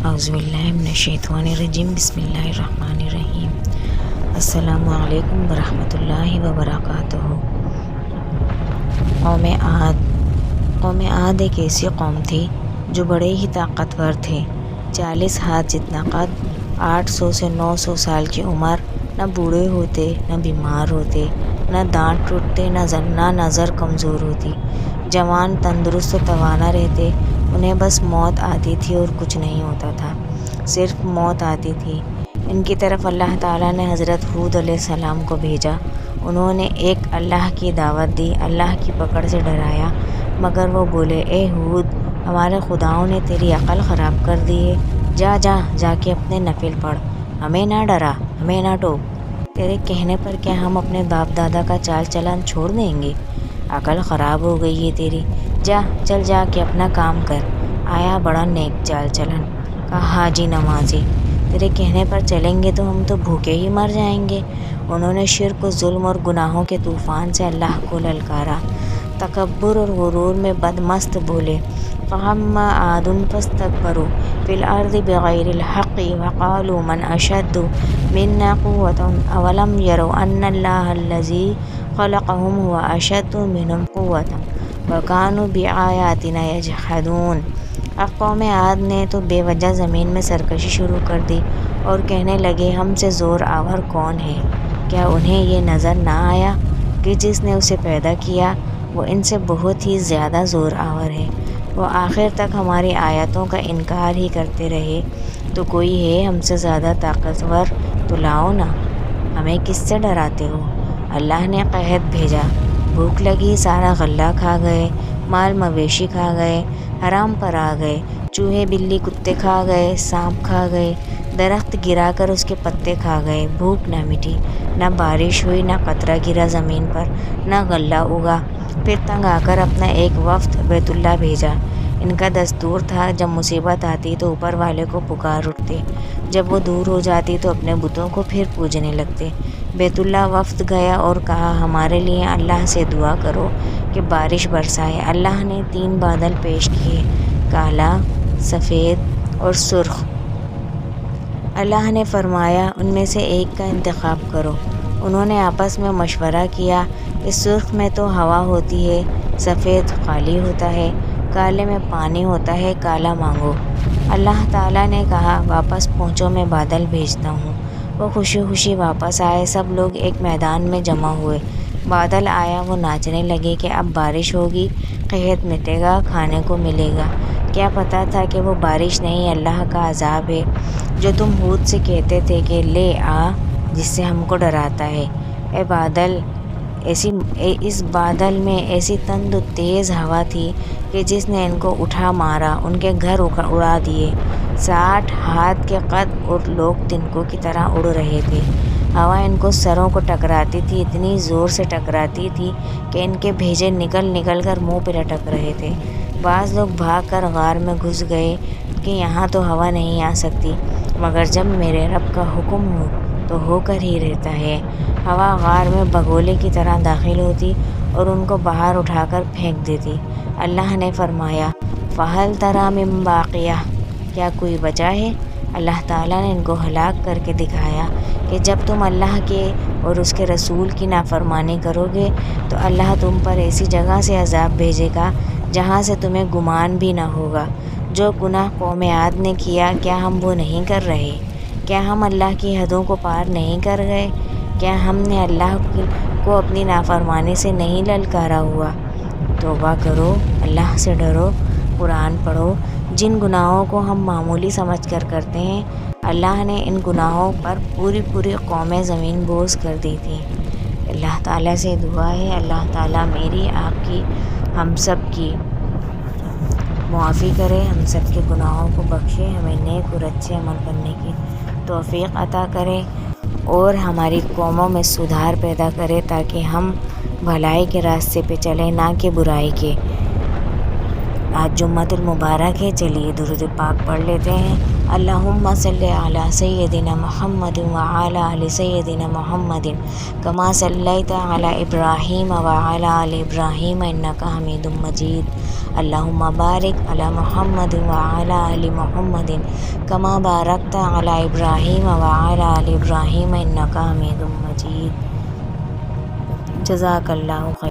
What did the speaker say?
اعوذ باللہ من الشیطان الرجیم بسم اللہ الرحمن الرحیم السلام علیکم ورحمۃ اللہ وبرکاتہ۔ قوم عاد ایک ایسی قوم تھی جو بڑے ہی طاقتور تھے۔ 40 ہاتھ جتنا قد، 800 سے 900 سال کی عمر، نہ بوڑھے ہوتے نہ بیمار ہوتے، نہ دانت ٹوٹتے نہ نظر کمزور ہوتی، جوان تندرست و توانا رہتے۔ انہیں بس موت آتی تھی اور کچھ نہیں ہوتا تھا، صرف موت آتی تھی۔ ان کی طرف اللہ تعالیٰ نے حضرت ہود علیہ السلام کو بھیجا۔ انہوں نے ایک اللہ کی دعوت دی، اللہ کی پکڑ سے ڈرایا، مگر وہ بولے، اے ہود، ہمارے خداؤں نے تیری عقل خراب کر دی ہے، جا کے اپنے نفل پڑھ، ہمیں نہ ڈرا، ہمیں نہ ٹوک۔ تیرے کہنے پر کیا ہم اپنے باپ دادا کا چال چلن چھوڑ دیں گے؟ عقل خراب ہو گئی ہے تیری، چل جا کے اپنا کام کر۔ آیا بڑا نیک چال چلن، کہا حاجی نمازی، تیرے کہنے پر چلیں گے تو ہم تو بھوکے ہی مر جائیں گے۔ انہوں نے شرک و ظلم اور گناہوں کے طوفان سے اللہ کو للکارا، تکبر اور غرور میں بدمست بولے۔ فَأَمَّا عَادٌ فَاسْتَكْبَرُوا فِي الْأَرْضِ بِغَيْرِ الْحَقِّ وَقَالُوا مَنْ أَشَدُّ مِنَّا قُوَّةً أَوَلَمْ يَرَوْا أَنَّ اللَّهَ الَّذِي خَلَقَهُمْ هُوَ أَشَدُّ مِنْهُمْ قُوَّةً وَكَانُوا بِآيَاتِنَا يَجْحَدُونَ۔ اب قوم عاد نے تو بے وجہ زمین میں سرکشی شروع کر دی اور کہنے لگے، ہم سے زور آور کون ہے؟ کیا انہیں یہ نظر نہ آیا کہ جس نے اسے پیدا کیا وہ ان سے بہت ہی زیادہ زور آور ہے؟ وہ آخر تک ہماری آیتوں کا انکار ہی کرتے رہے۔ تو کوئی ہے ہم سے زیادہ طاقتور تو لاؤ نا، ہمیں کس سے ڈراتے ہو؟ اللہ نے قحط بھیجا، بھوک لگی، سارا غلہ کھا گئے، مال مویشی کھا گئے، حرام پر آ گئے، چوہے بلی کتے کھا گئے، سانپ کھا گئے، درخت گرا کر اس کے پتے کھا گئے، بھوک نہ مٹی، نہ بارش ہوئی، نہ قطرہ گرا زمین پر، نہ غلہ اگا۔ پھر تنگ آ کر اپنا ایک وفد بیت اللہ بھیجا۔ ان کا دستور تھا جب مصیبت آتی تو اوپر والے کو پکار اٹھتے، جب وہ دور ہو جاتی تو اپنے بتوں کو پھر پوجنے لگتے۔ بیت اللہ وفد گیا اور کہا، ہمارے لیے اللہ سے دعا کرو کہ بارش برسائے۔ اللہ نے 3 بادل پیش کیے، کالا، سفید اور سرخ۔ اللہ نے فرمایا، ان میں سے ایک کا انتخاب کرو۔ انہوں نے آپس میں مشورہ کیا کہ سرخ میں تو ہوا ہوتی ہے، سفید خالی ہوتا ہے، کالے میں پانی ہوتا ہے، کالا مانگو۔ اللہ تعالیٰ نے کہا، واپس پہنچو، میں بادل بھیجتا ہوں۔ وہ خوشی خوشی واپس آئے، سب لوگ ایک میدان میں جمع ہوئے۔ بادل آیا، وہ ناچنے لگے کہ اب بارش ہوگی، قحط مٹے گا، کھانے کو ملے گا۔ کیا پتہ تھا کہ وہ بارش نہیں، اللہ کا عذاب ہے، جو تم ہود سے کہتے تھے کہ لے آ، جس سے ہم کو ڈراتا ہے۔ اے بادل، اس بادل میں ایسی تند و تیز ہوا تھی کہ جس نے ان کو اٹھا مارا، ان کے گھر اڑا دیے۔ 60 ہاتھ کے قد اور لوگ تنکوں کی طرح اڑ رہے تھے۔ ہوا ان کو سروں کو ٹکراتی تھی، اتنی زور سے ٹکراتی تھی کہ ان کے بھیجے نکل کر منہ پہ لٹک رہے تھے۔ بعض لوگ بھاگ کر غار میں گھس گئے کہ یہاں تو ہوا نہیں آ سکتی، مگر جب میرے رب کا حکم ہو تو ہو کر ہی رہتا ہے۔ ہوا غار میں بگولے کی طرح داخل ہوتی اور ان کو باہر اٹھا کر پھینک دیتی۔ اللہ نے فرمایا، فَهَلْ تَرَىٰ مِن بَاقِیَةٍ، کیا کوئی بچا ہے؟ اللہ تعالیٰ نے ان کو ہلاک کر کے دکھایا کہ جب تم اللہ کے اور اس کے رسول کی نافرمانی کرو گے تو اللہ تم پر ایسی جگہ سے عذاب بھیجے گا جہاں سے تمہیں گمان بھی نہ ہوگا۔ جو گناہ قوم عاد نے کیا، کیا ہم وہ نہیں کر رہے؟ کیا ہم اللہ کی حدوں کو پار نہیں کر گئے؟ کیا ہم نے اللہ کو اپنی نافرمانی سے نہیں للکارا ہوا؟ توبہ کرو، اللہ سے ڈرو، قرآن پڑھو۔ جن گناہوں کو ہم معمولی سمجھ کر کرتے ہیں، اللہ نے ان گناہوں پر پوری قومیں زمین بوس کر دی تھی۔ اللہ تعالیٰ سے دعا ہے، اللہ تعالیٰ میری، آپ کی، ہم سب کی معافی کرے، ہم سب کے گناہوں کو بخشے، ہمیں نیک اور اچھے عمل کرنے کی توفیق عطا کرے اور ہماری قوموں میں سدھار پیدا کرے تاکہ ہم بھلائی کے راستے پہ چلیں، نہ کہ برائی کے۔ آج جمعۃ المبارک ہے، چلیے درود پاک پڑھ لیتے ہیں۔ اللہم صلی علی سیدنا محمد وعلی آل سیدنا محمد کما صلیت علی ابراہیم وعلی آل ابراہیم انک حمید مجید۔ اللہم بارک علی محمد وعلی آل محمد کما بارکت علی ابراہیم وعلی آل ابراہیم انک حمید مجید۔ جزاک اللہ خیر۔